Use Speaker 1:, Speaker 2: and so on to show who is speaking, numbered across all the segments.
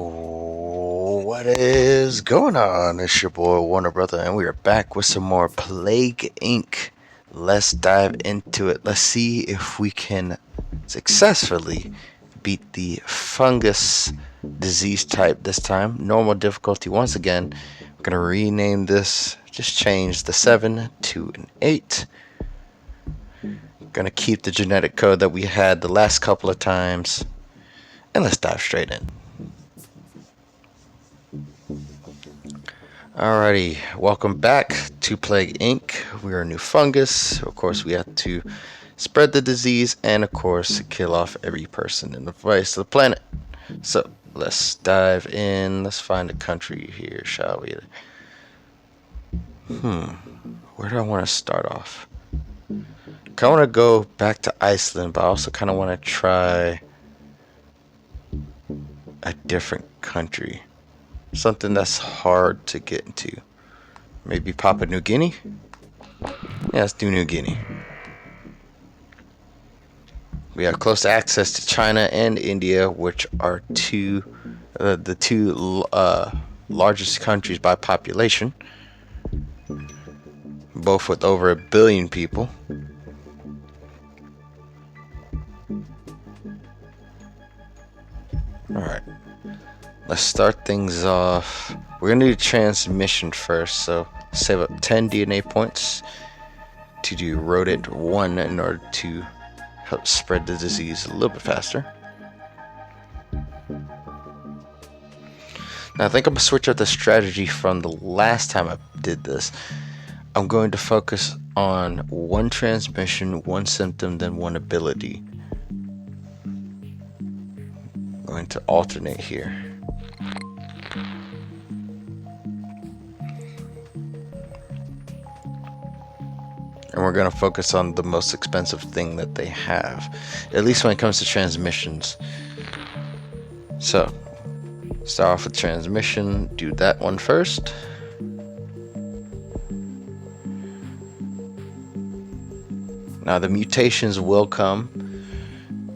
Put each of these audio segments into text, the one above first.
Speaker 1: What is going on? It's your boy Warner Brother, and we are back with some more Plague Inc. Let's dive into it. Let's see if we can successfully beat the fungus disease type this time. Normal difficulty once again. We're gonna rename this, just change the 7 to an 8. Gonna keep the genetic code that we had the last couple of times, and let's dive straight in. Alrighty, welcome back to Plague Inc. We are a new fungus. Of course, we have to spread the disease and, of course, kill off every person in the face of the planet. So, let's dive in. Let's find a country here, shall we? Where do I want to start off? I want to go back to Iceland, but I also kind of want to try a different country. Something that's hard to get into. Maybe Papua New Guinea? Yeah, let's do New Guinea. We have close access to China and India, which are the two largest countries by population, both with over 1 billion people. Alright, let's start things off. We're going to do transmission first, so save up 10 DNA points to do rodent 1 in order to help spread the disease a little bit faster. Now I think I'm going to switch up the strategy from the last time I did this. I'm going to focus on 1 transmission, 1 symptom, then 1 ability. I'm going to alternate here. And we're going to focus on the most expensive thing that they have, at least when it comes to transmissions. So, start off with transmission, do that one first. Now the mutations will come,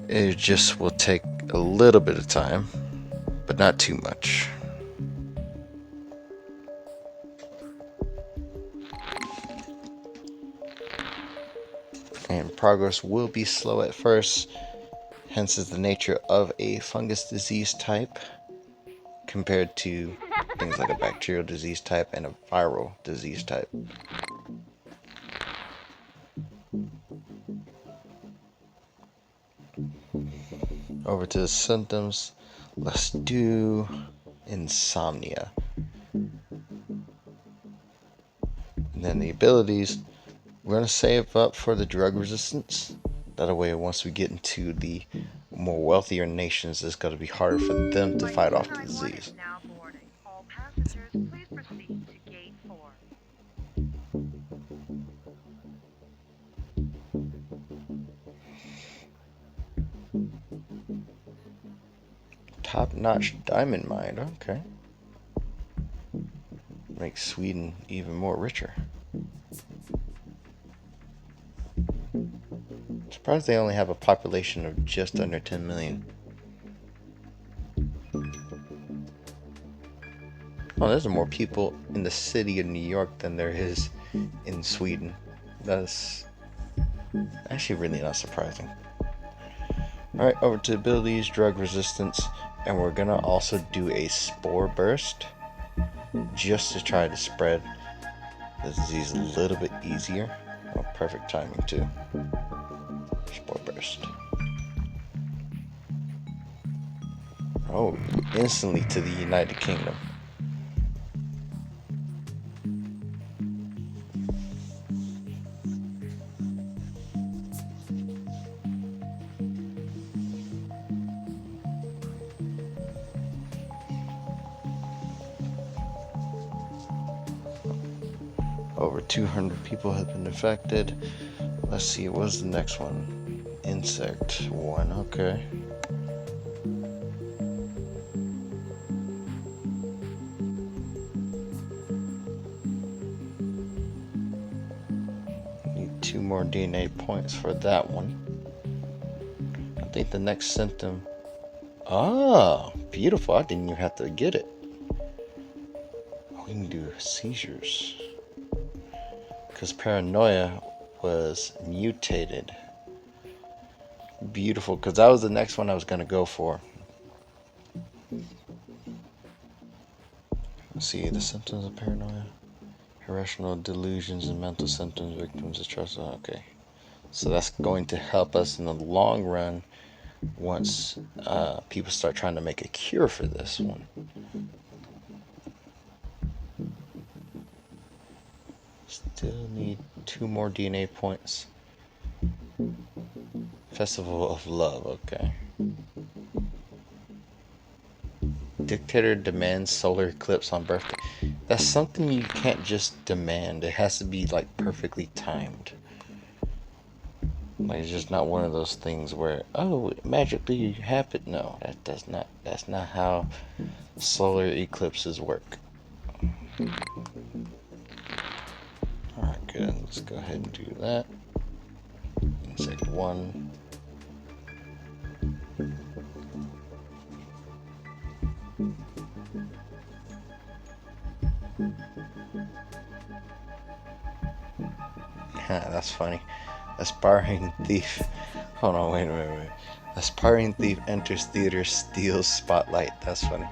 Speaker 1: it just will take a little bit of time, but not too much. And progress will be slow at first, hence is the nature of a fungus disease type compared to things like a bacterial disease type and a viral disease type. Over to the symptoms, let's do insomnia. And then the abilities, we're going to save up for the drug resistance. That way, once we get into the more wealthier nations, it's going to be harder for them to fight off the disease.
Speaker 2: All passengers, please proceed to gate 4.
Speaker 1: Top-notch diamond mine, okay. Makes Sweden even more richer. Surprised they only have a population of just under 10 million. Oh, there's more people in the city of New York than there is in Sweden. That's actually really not surprising. Alright, over to abilities, drug resistance, and we're gonna also do a spore burst just to try to spread the disease a little bit easier. Oh, perfect timing too. Spore burst. Oh, instantly to the United Kingdom. Over 200 people have been affected. Let's see, what was the next one? Insect 1, okay. Need 2 more DNA points for that one. I think the next symptom, Ah, beautiful. I didn't even have to get it. We can do seizures. Because paranoia was mutated. Beautiful, because that was the next one I was going to go for. Let's see, the symptoms of paranoia. Irrational delusions and mental symptoms, victims of trust. Okay. So that's going to help us in the long run once people start trying to make a cure for this one. Still need 2 more DNA points. Festival of Love, okay. Dictator demands solar eclipse on birthday. That's something you can't just demand. It has to be like perfectly timed. Like it's just not one of those things where it magically happen. No, that's not how solar eclipses work. Alright, good. Let's go ahead and do that. Insect 1. That's funny. Aspiring thief. Hold on, wait. Aspiring thief enters theater, steals spotlight. That's funny.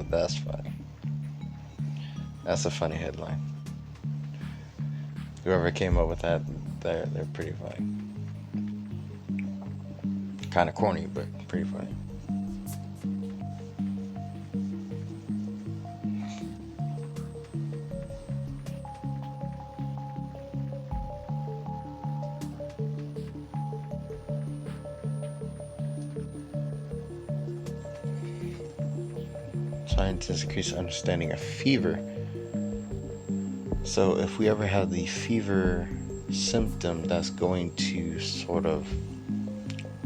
Speaker 1: That's funny. That's a funny headline. Whoever came up with that, they're pretty funny. Kind of corny, but pretty funny. Scientists increase understanding of fever. So if we ever have the fever symptom, that's going to sort of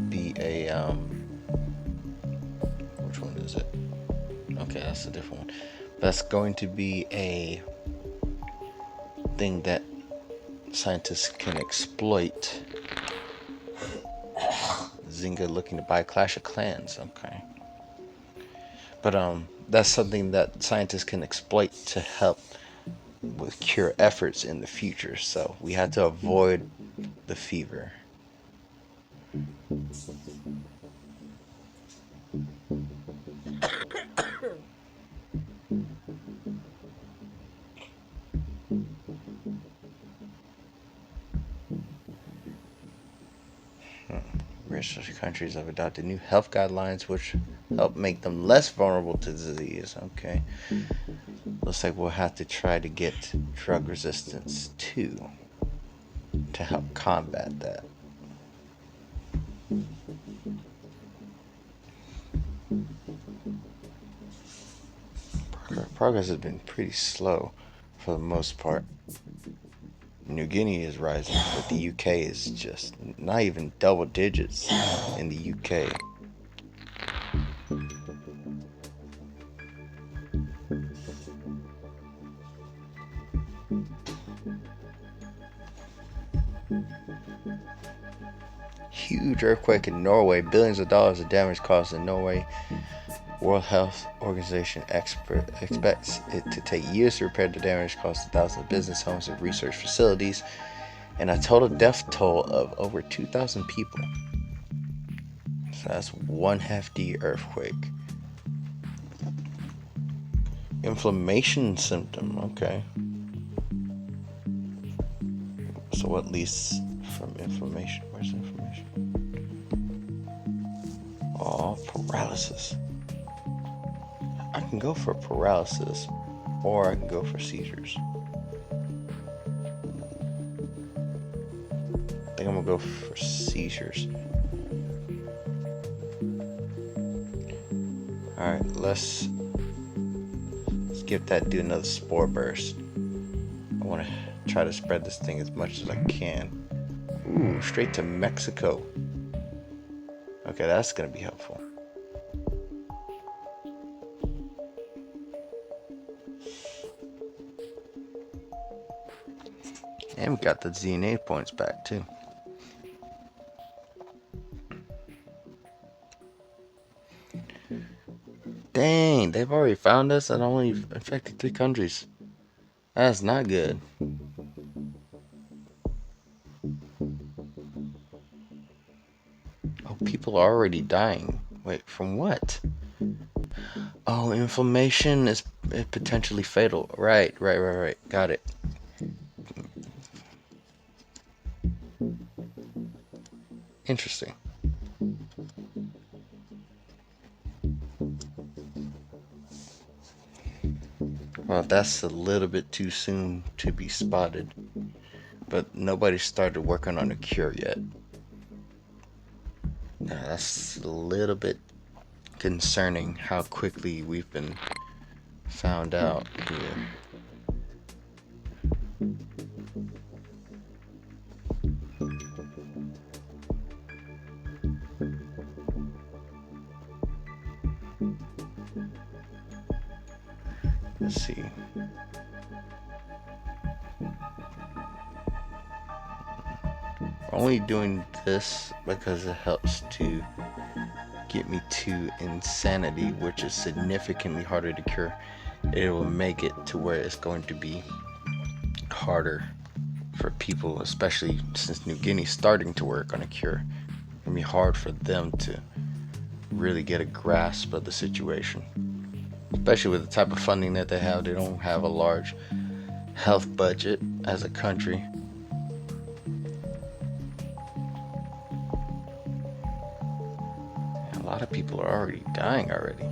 Speaker 1: be a which one is it? Okay, that's a different one. That's going to be a thing that scientists can exploit. Zynga looking to buy Clash of Clans. Okay. But that's something that scientists can exploit to help with cure efforts in the future. So we had to avoid the fever. Rich countries have adopted new health guidelines which help make them less vulnerable to disease. Okay. Looks like we'll have to try to get drug resistance too to help combat that. Progress has been pretty slow for the most part. New Guinea is rising, but the UK is just not even double digits in the UK. Huge earthquake in Norway, billions of dollars of damage caused in Norway. World Health Organization expects it to take years to repair the damage caused to thousands of business, homes, and research facilities, and a total death toll of over 2,000 people. So that's one hefty earthquake. Inflammation symptom, okay. So what leads from inflammation? Where's inflammation? Oh, paralysis. I can go for paralysis, or I can go for seizures. I think I'm gonna go for seizures. Alright, let's give that dude another spore burst. I wanna try to spread this thing as much as I can. Ooh, straight to Mexico. Okay, that's gonna be helpful. And we got the DNA points back too. Dang, they've already found us and only infected 3 countries. That's not good. Oh, people are already dying. Wait, from what? Oh, inflammation is potentially fatal. Right. Got it. Interesting. Well, that's a little bit too soon to be spotted. But nobody started working on a cure yet. Now, that's a little bit concerning how quickly we've been found out here. Let's see. Only doing this because it helps to get me to insanity, which is significantly harder to cure. It will make it to where it's going to be harder for people, especially since New Guinea's starting to work on a cure. It's gonna be hard for them to really get a grasp of the situation, especially with the type of funding that they have. They don't have a large health budget as a country. A lot of people are already dying already.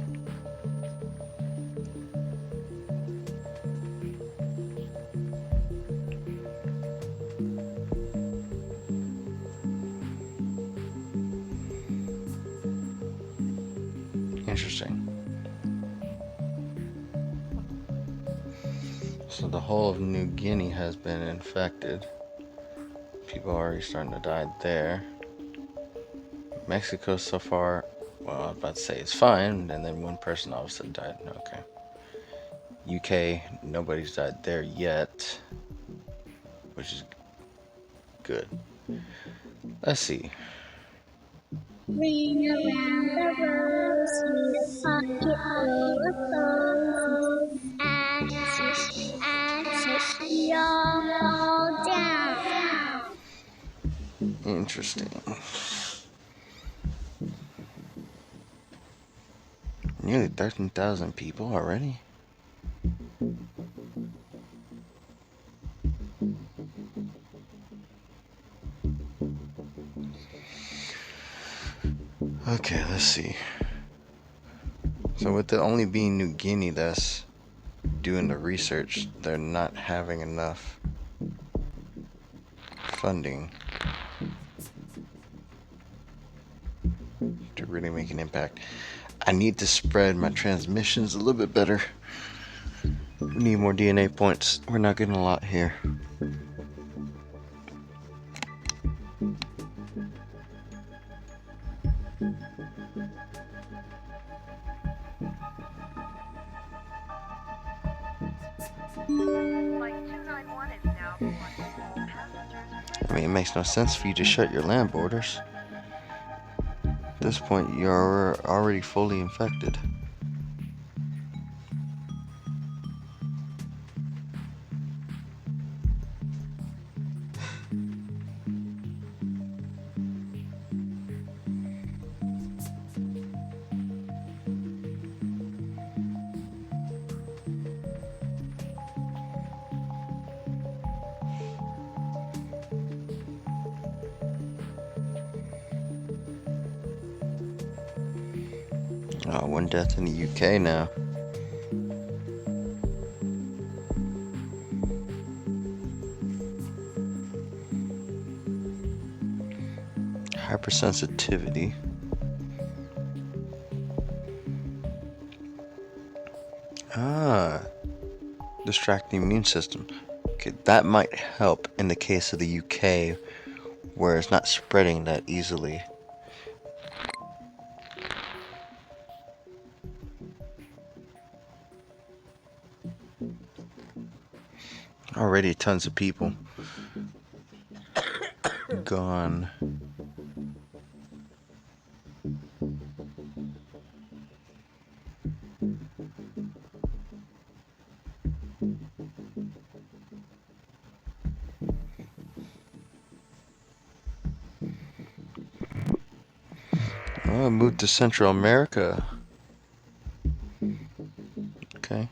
Speaker 1: Interesting. So the whole of New Guinea has been infected. People are already starting to die there. Mexico so far, well, I was about to say it's fine, and then one person all of a sudden died. Okay. UK, nobody's died there yet, which is good. Let's see.
Speaker 3: Ring around the rosy, pocket full of posies. Ashes, we all fall down.
Speaker 1: Interesting. Nearly 13,000 people already? Okay, let's see. So with it only being New Guinea that's doing the research, they're not having enough funding to really make an impact. I need to spread my transmissions a little bit better. We need more DNA points. We're not getting a lot here.
Speaker 2: Flight 291 is now reporting all passengers.
Speaker 1: I mean, it makes no sense for you to shut your land borders. At this point, you're already fully infected. Oh, one death in the UK now. Hypersensitivity. Ah, distract the immune system. Okay, that might help in the case of the UK, where it's not spreading that easily. Already tons of people gone. Oh, moved to Central America. Okay.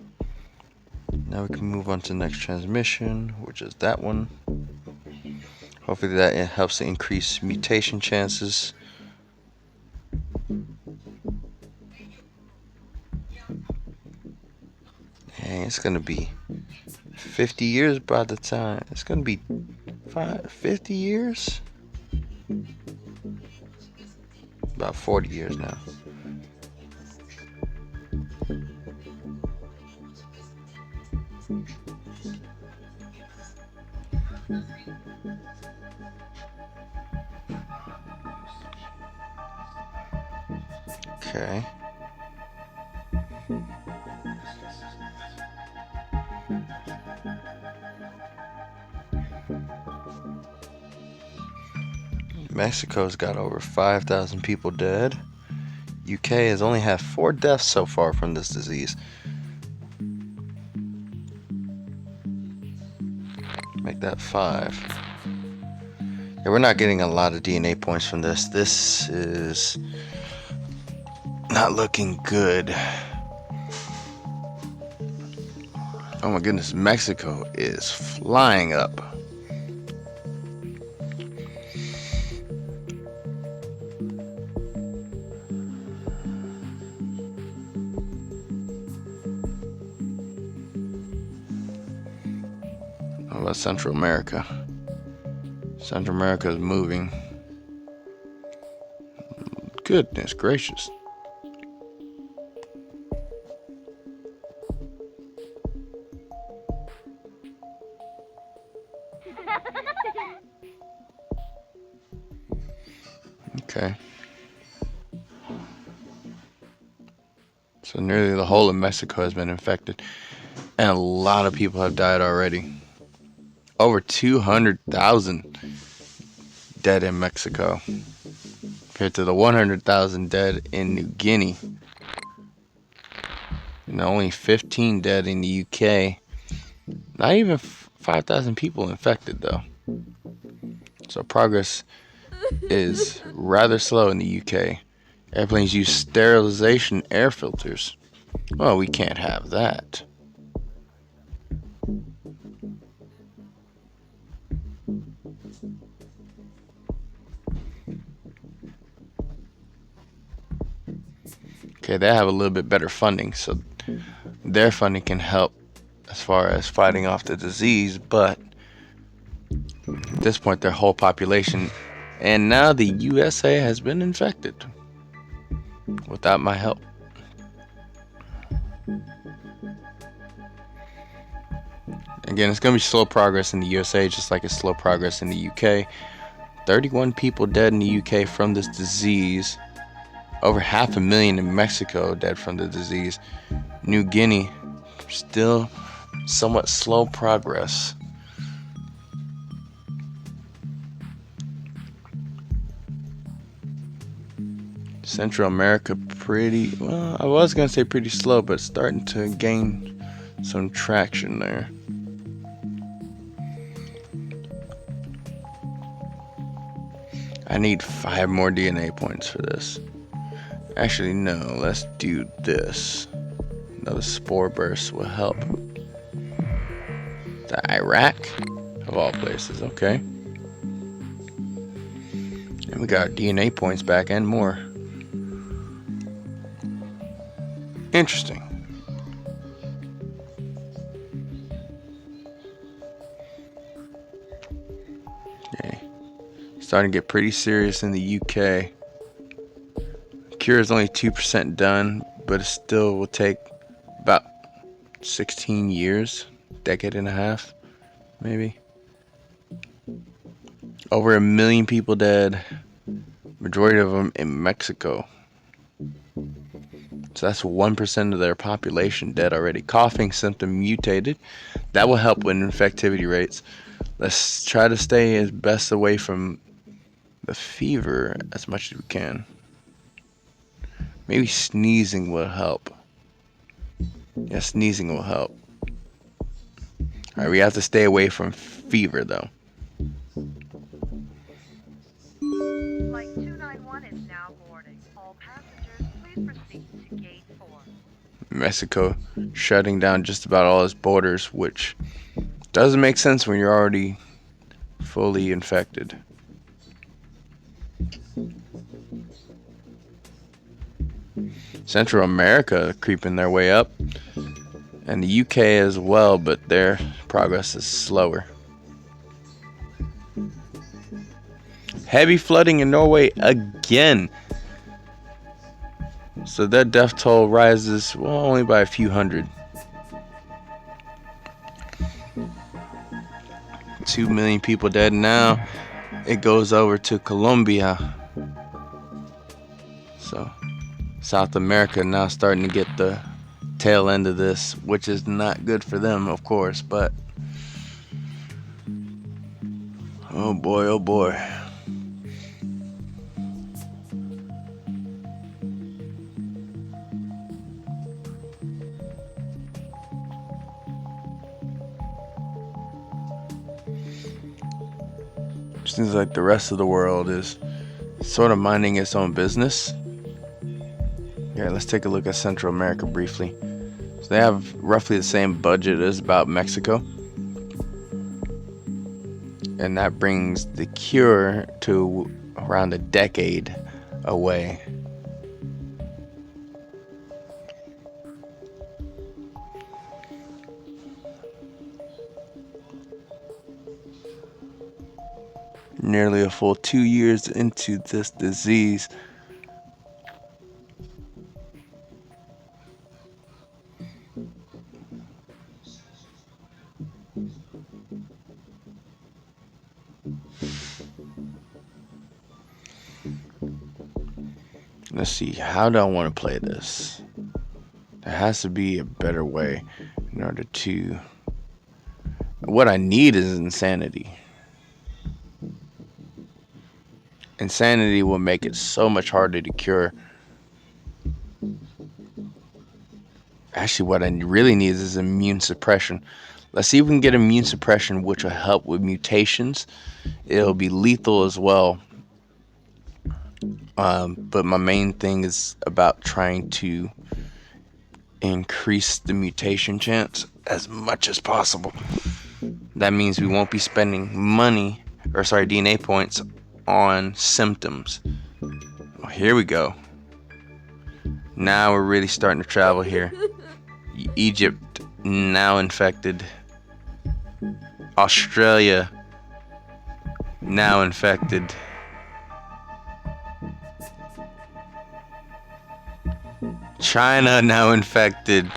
Speaker 1: Now we can move on to the next transmission, which is that one. Hopefully that helps to increase mutation chances. Dang, it's gonna be 50 years by the time. It's gonna be 50 years? About 40 years now. Okay. Mexico's got over 5,000 people dead. UK has only had 4 deaths so far from this disease. Make that 5. Yeah, we're not getting a lot of DNA points from this. This is not looking good. Oh my goodness, Mexico is flying up. How about Central America? Central America is moving. Goodness gracious. Okay. So nearly the whole of Mexico has been infected. And a lot of people have died already. Over 200,000 dead in Mexico. Compared to the 100,000 dead in New Guinea. And only 15 dead in the UK. Not even 5,000 people infected though. So progress is rather slow in the UK. Airplanes use sterilization air filters. Well, we can't have that. Okay, they have a little bit better funding, so their funding can help as far as fighting off the disease, but at this point their whole population, and now the USA has been infected without my help. Again, it's going to be slow progress in the USA, just like it's slow progress in the UK. 31 people dead in the UK from this disease. Over 500,000 in Mexico dead from the disease. New Guinea, still somewhat slow progress. Central America pretty, well, I was going to say pretty slow, but starting to gain some traction there. I need 5 more DNA points for this. Actually, no, let's do this. Another spore burst will help. The Iraq, of all places, okay. And we got DNA points back and more. Interesting. Okay. Starting to get pretty serious in the UK. Cure is only 2% done, but it still will take about 16 years, decade and a half, maybe. Over 1 million people dead, majority of them in Mexico. So that's 1% of their population dead already. Coughing symptom mutated. That will help with infectivity rates. Let's try to stay as best away from the fever as much as we can. Maybe sneezing will help. Yeah, sneezing will help. Alright, we have to stay away from fever though.
Speaker 2: Flight 291 is now boarding. All All passengers, please proceed to gate 4.
Speaker 1: Mexico shutting down just about all its borders, which doesn't make sense when you're already fully infected. Central America creeping their way up, and the UK as well, but their progress is slower. Heavy flooding in Norway again. So their death toll rises, well, only by a few hundred. 2 million people dead now. It goes over to Colombia. So South America now starting to get the tail end of this, which is not good for them, of course, but oh boy, oh boy. Seems like the rest of the world is sort of minding its own business. Yeah, let's take a look at Central America briefly. So they have roughly the same budget as about Mexico. And that brings the cure to around a decade away. Nearly a full 2 years into this disease. Let's see, how do I want to play this? There has to be a better way in order to... What I need is insanity. Insanity will make it so much harder to cure. Actually, what I really need is immune suppression. Let's see if we can get immune suppression, which will help with mutations. It'll be lethal as well. But my main thing is about trying to increase the mutation chance as much as possible. That means we won't be spending DNA points on symptoms. Oh, here we go. Now we're really starting to travel here. Egypt now infected. Australia now infected. China now infected.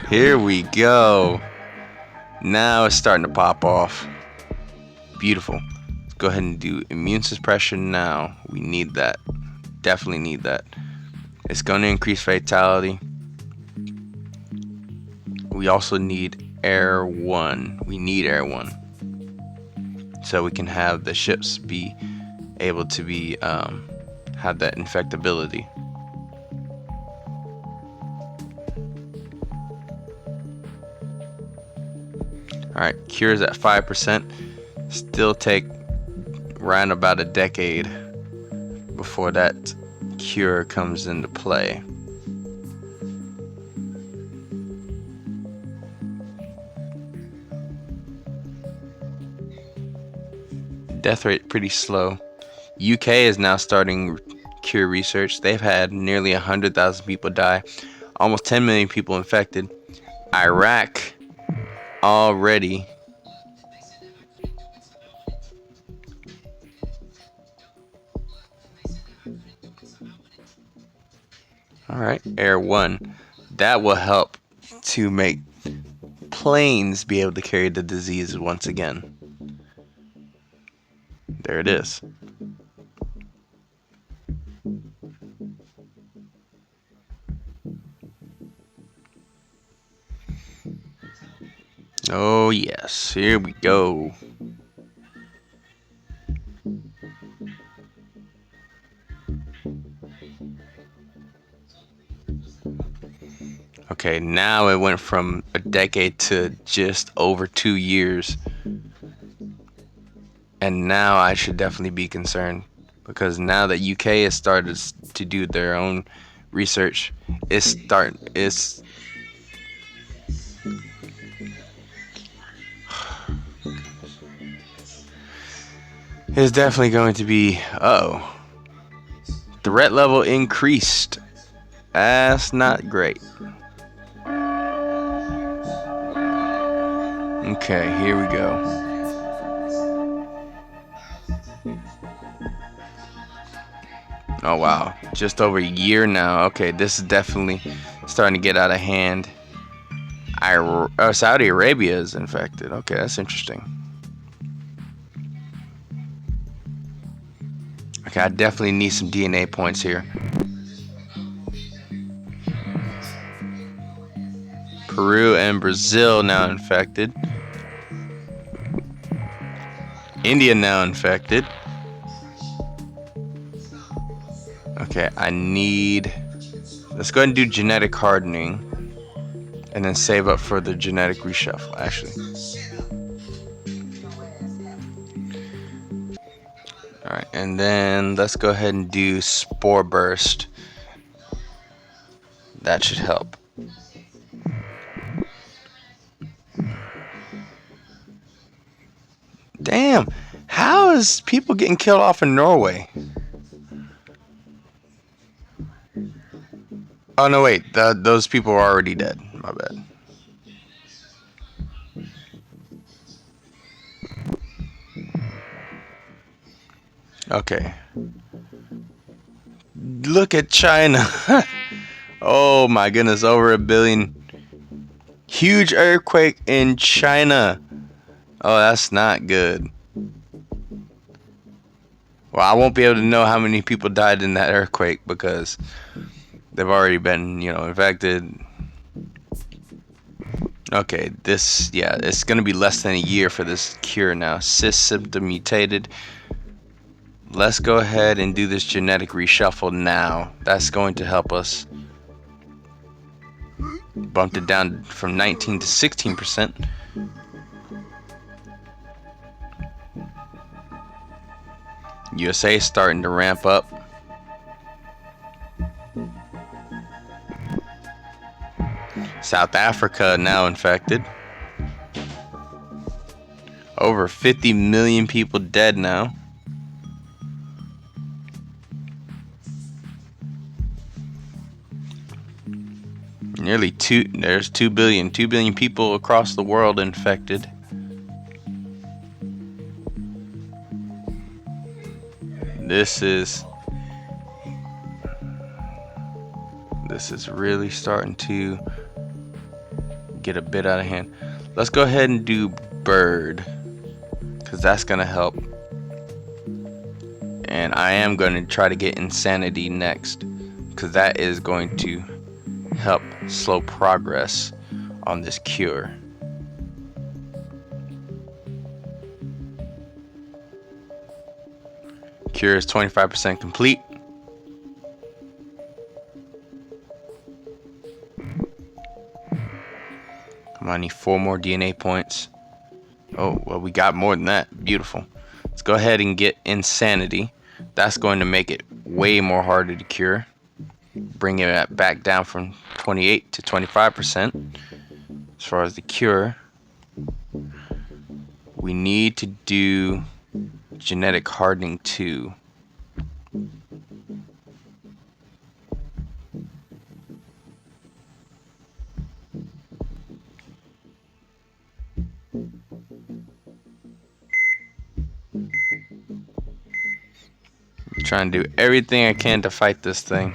Speaker 1: Here we go. Now it's starting to pop off. Beautiful. Let's go ahead and do immune suppression now. We need that. Definitely need that. It's going to increase fatality. We also need Air 1. We need Air 1. So we can have the ships be able to be have that infectability. Alright, cure's at 5%. Still take around about a decade before that cure comes into play. Death rate pretty slow. UK is now starting cure research. They've had nearly 100,000 people die, almost 10 million people infected. Iraq already Alright, Air 1. That will help to make planes be able to carry the disease once again. There it is. Oh yes, here we go. Okay, now it went from a decade to just over 2 years. And now I should definitely be concerned because now that UK has started to do their own research, it's definitely going to be threat level increased. That's not great. Okay, here we go. Oh wow, just over a year now. Okay, this is definitely starting to get out of hand. Saudi Arabia is infected. Okay, that's interesting. Okay, I definitely need some DNA points here. Peru and Brazil now infected. India now infected. Okay, let's go ahead and do genetic hardening. And then save up for the genetic reshuffle, actually. Alright, and then let's go ahead and do spore burst. That should help. Damn, how is people getting killed off in Norway? Oh no, wait, those people are already dead. My bad. Okay. Look at China. Oh my goodness, over 1 billion. Huge earthquake in China. Oh, that's not good. Well, I won't be able to know how many people died in that earthquake because they've already been, infected. Okay, it's gonna be less than a year for this cure now. Cis symptom mutated. Let's go ahead and do this genetic reshuffle now. That's going to help us. Bumped it down from 19 to 16%. USA starting to ramp up. South Africa now infected. Over 50 million people dead now. There's 2 billion people across the world infected. This is really starting to get a bit out of hand. Let's go ahead and do bird, because that's gonna help. And I am going to try to get insanity next, because that is going to help slow progress on this cure. Cure is 25% complete. Come on, I need 4 more DNA points. Oh, well, we got more than that. Beautiful. Let's go ahead and get insanity. That's going to make it way more harder to cure. Bring it back down from 28 to 25%. As far as the cure, we need to do genetic hardening too. I'm trying to do everything I can to fight this thing.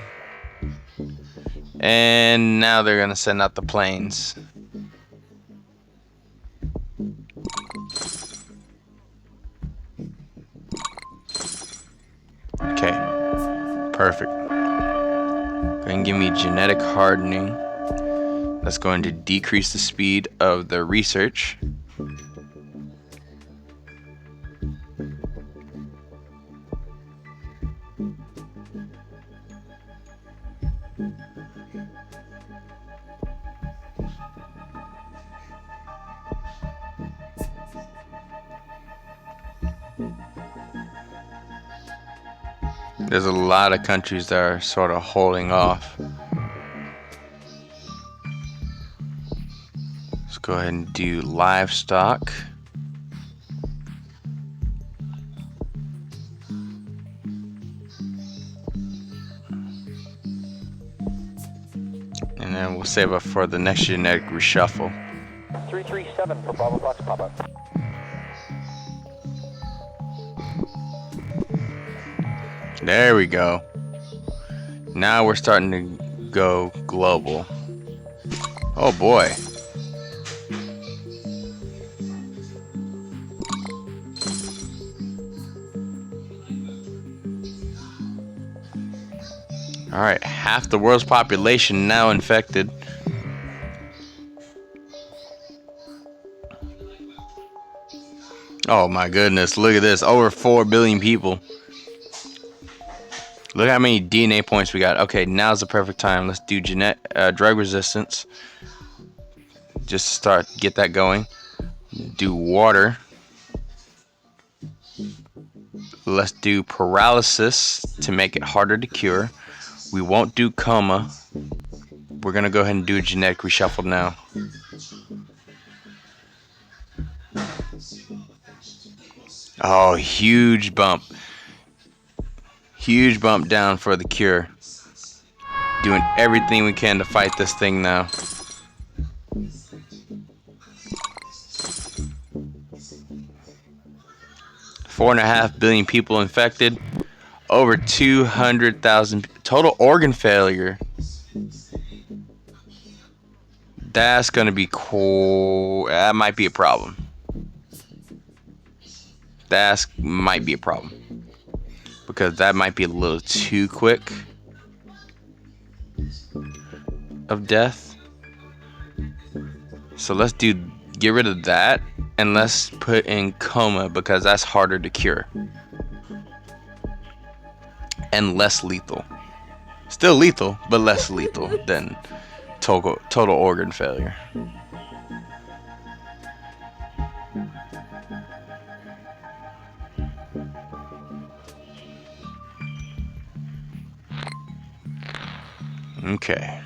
Speaker 1: And now they're gonna send out the planes. Okay, perfect. Go ahead and give me genetic hardening. That's going to decrease the speed of the research. There's a lot of countries that are sort of holding off. Let's go ahead and do livestock. And then we'll save up for the next genetic reshuffle.
Speaker 4: 337 for Bravo Fox Papa.
Speaker 1: There we go. Now we're starting to go global. Oh boy. Alright, half the world's population now infected. Oh my goodness, look at this. Over 4 billion people. Look how many DNA points we got. Okay, now's the perfect time. Let's do drug resistance. Just to start, get that going. Do water. Let's do paralysis to make it harder to cure. We won't do coma. We're gonna go ahead and do a genetic reshuffle now. Oh, huge bump. Huge bump down for the cure. Doing everything we can to fight this thing now. Four and a half billion people infected. Over 200,000 total organ failure. That's gonna be cool. That might be a problem. That might be a problem. Because that might be a little too quick of death. So let's get rid of that and let's put in coma because that's harder to cure. And less lethal. Still lethal, but less lethal than total organ failure. Okay.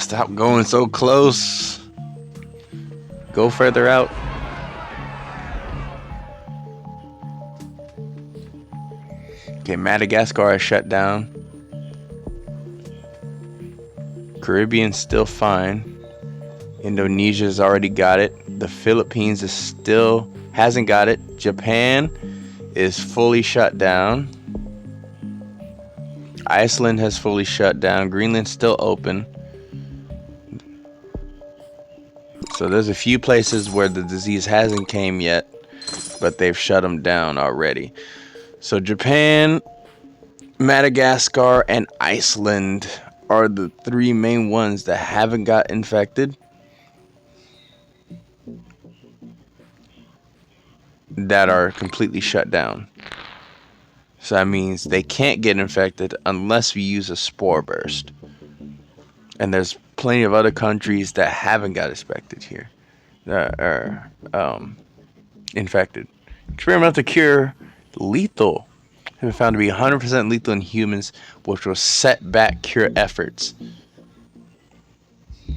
Speaker 1: Stop going so close. Go further out. Okay, Madagascar is shut down. Caribbean's still fine. Indonesia's already got it. The Philippines is still hasn't got it. Japan is fully shut down. Iceland has fully shut down. Greenland's still open. So there's a few places where the disease hasn't came yet, but they've shut them down already. So Japan, Madagascar, and Iceland are the three main ones that haven't got infected. That are completely shut down. So that means they can't get infected unless we use a spore burst. And there's plenty of other countries that haven't got infected here. Infected. Experimental cure, lethal. Have been found to be 100% lethal in humans, which will set back cure efforts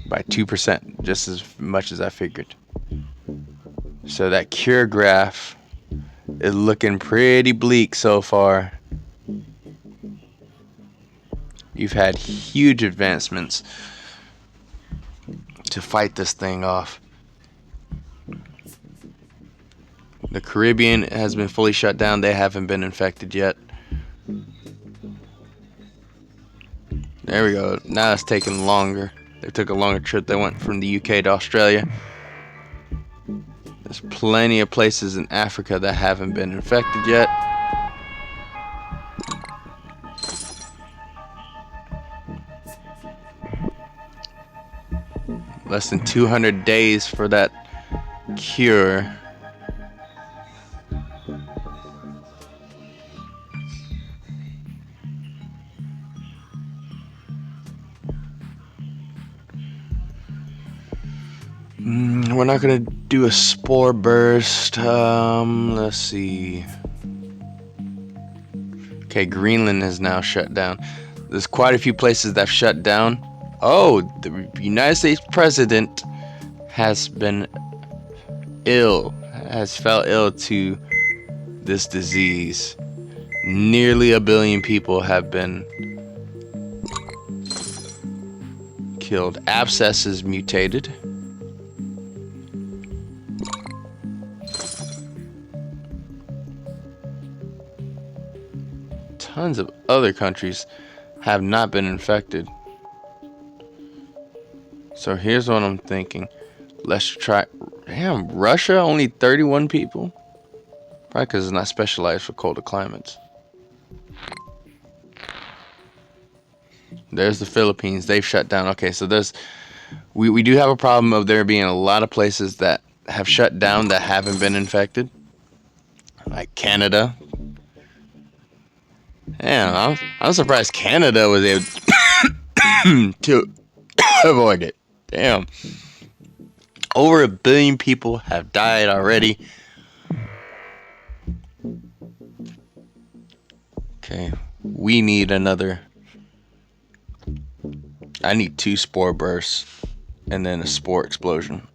Speaker 1: by 2%, just as much as I figured. So that cure graph is looking pretty bleak so far. You've had huge advancements to fight this thing off. The Caribbean has been fully shut down. They haven't been infected yet. There we go. Now it's taking longer. They took a longer trip. They went from the UK to Australia. There's plenty of places in Africa that haven't been infected yet. Less than 200 days for that cure. We're not gonna do a spore burst. Let's see. Okay, Greenland is now shut down. There's quite a few places that have shut down. Oh, the United States president has been ill, has fell ill to this disease. Nearly 1 billion people have been killed. Abscesses mutated. Tons of other countries have not been infected. So here's what I'm thinking. Let's try. Damn, Russia only 31 people. Probably because it's not specialized for colder climates. There's the Philippines. They've shut down. Okay, so we do have a problem of there being a lot of places that have shut down that haven't been infected. Like Canada. Yeah, I'm surprised Canada was able to avoid it. Damn. Over 1 billion people have died already. Okay, we need another. I need 2 spore bursts and then a spore explosion.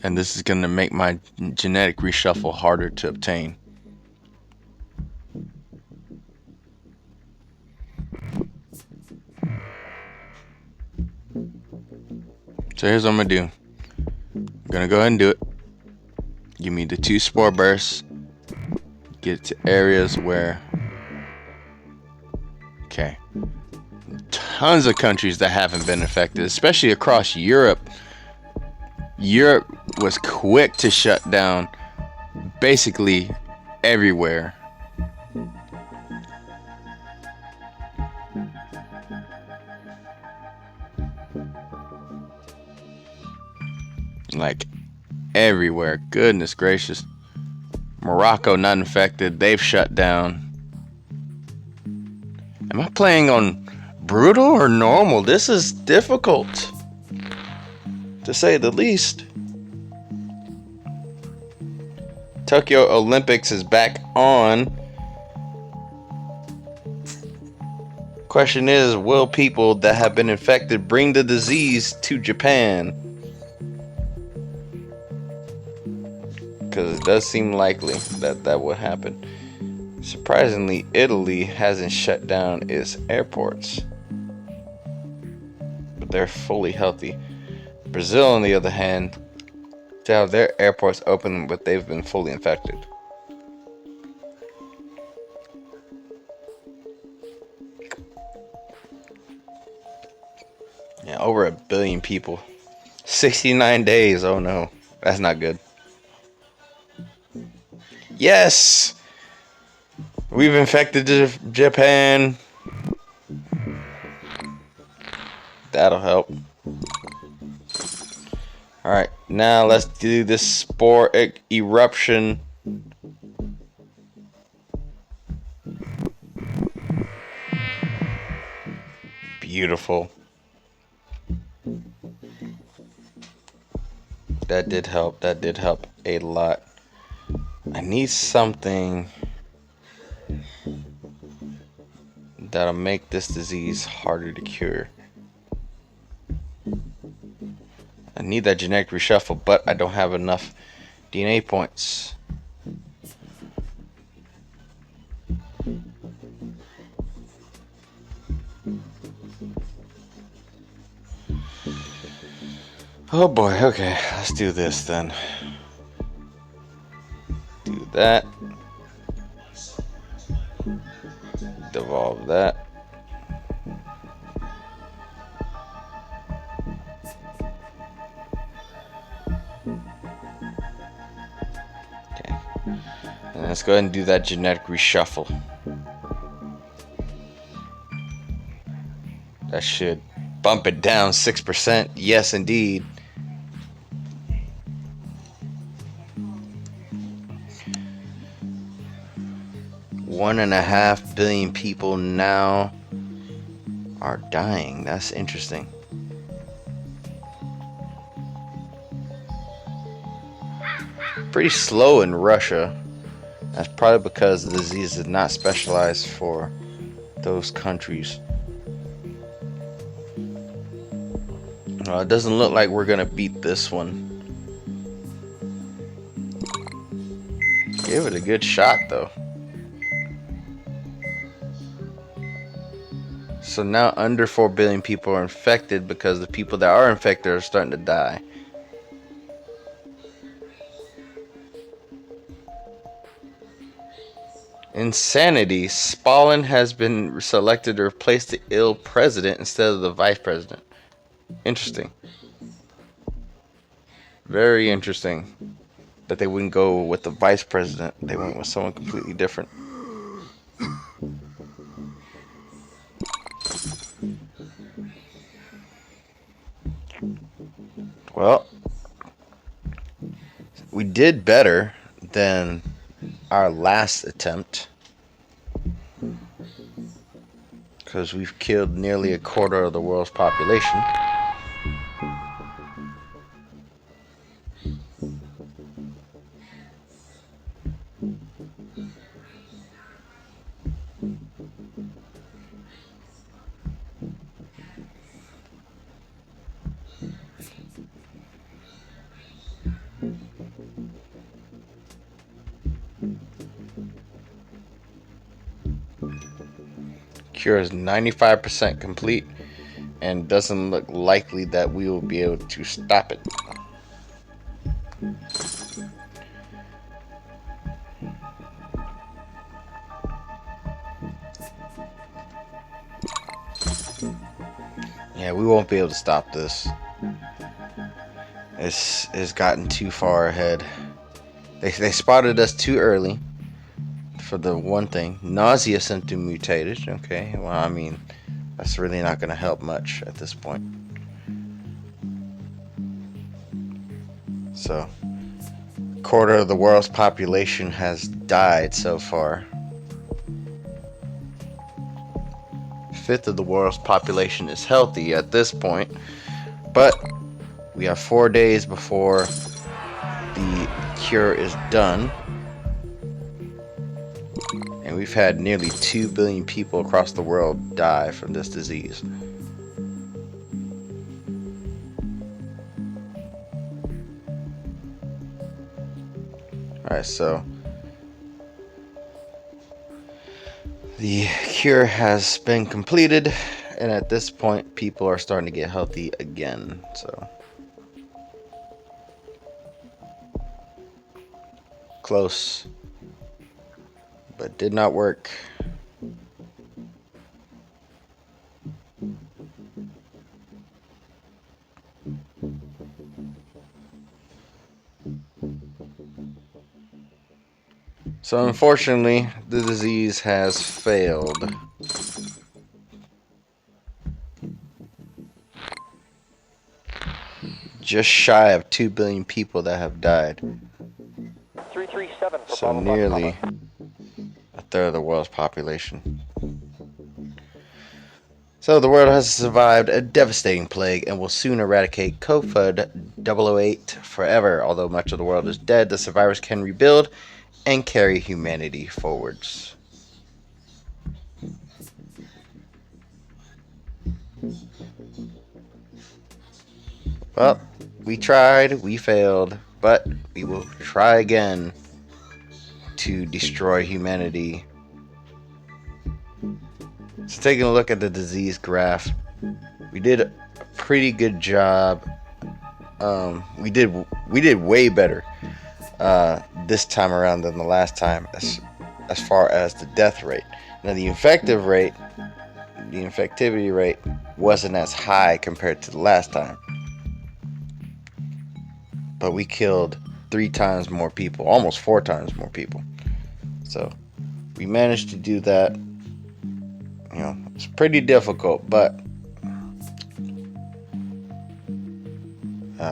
Speaker 1: And this is going to make my genetic reshuffle harder to obtain. So here's what I'm going to do. I'm going to go ahead and do it. Give me the 2 spore bursts. Get it to areas where... Okay. Tons of countries that haven't been affected, especially across Europe. Europe was quick to shut down basically everywhere. Like everywhere. Goodness gracious. Morocco not infected. They've shut down. Am I playing on brutal or normal? This is difficult, to say the least. Tokyo Olympics is back on. Question is, will people that have been infected bring the disease to Japan? Because it does seem likely that that will happen. Surprisingly, Italy hasn't shut down its airports, but they're fully healthy. Brazil, on the other hand, to have their airports open, but they've been fully infected. Yeah, over 1 billion people. 69 days. Oh no, that's not good. Yes! We've infected Japan. That'll help. Alright, now let's do this spore eruption. Beautiful. That did help. That did help a lot. I need something that'll make this disease harder to cure. I need that genetic reshuffle, but I don't have enough DNA points. Oh boy, okay, let's do this then. Do that. Devolve that. Okay. And let's go ahead and do that genetic reshuffle. That should bump it down 6%. Yes, indeed. One and a half billion people now are dying. That's interesting. pretty slow in Russia. That's probably because the disease is not specialized for those countries. It doesn't look like we're gonna beat this one. Give it a good shot though. So now under 4 billion people are infected because the people that are infected are starting to die. Insanity. Stalin has been selected to replace the ill president instead of the vice president. Interesting. Very interesting that they wouldn't go with the vice president. They went with someone completely different. Well, we did better than our last attempt because we've killed nearly a quarter of the world's population. Cure is 95% complete and doesn't look likely that we will be able to stop it. Yeah, we won't be able to stop this. It's gotten too far ahead. They spotted us too early. For the one thing, nausea symptom mutated. Okay, well, I mean, that's really not going to help much at this point. So, a quarter of the world's population has died so far. A fifth of the world's population is healthy at this point, but we have 4 days before the cure is done. And we've had nearly 2 billion people across the world die from this disease. Alright, so the cure has been completed, and at this point people are starting to get healthy again. So close, but did not work. So unfortunately, the disease has failed. Just shy of 2 billion people that have died.
Speaker 4: 337 for
Speaker 1: So
Speaker 4: Bravo Fox
Speaker 1: nearly
Speaker 4: Papa.
Speaker 1: a third of the world's population. So the world has survived a devastating plague and will soon eradicate COFUD 008 forever. Although much of the world is dead, the survivors can rebuild and carry humanity forwards. Well, we tried, we failed, but we will try again to destroy humanity. So taking a look at the disease graph, we did a pretty good job. We did way better this time around than the last time as far as the death rate. Now the infectivity rate wasn't as high compared to the last time, but we killed 3 times more people, almost 4 times more people. So we managed to do that. You know, it's pretty difficult, but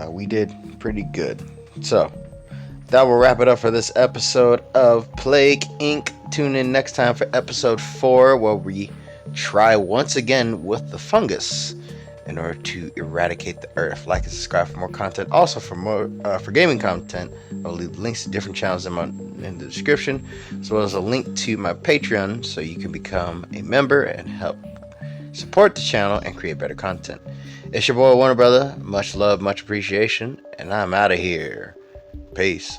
Speaker 1: we did pretty good. So that will wrap it up for this episode of Plague Inc. Tune in next time for episode 4, where we try once again with the fungus. in order to eradicate the earth. Like and subscribe for more content. Also for more for gaming content, I'll leave links to different channels in the description, as well as a link to my Patreon so you can become a member and help support the channel and create better content. It's your boy Warner Brother. Much love, much appreciation, and I'm out of here. Peace.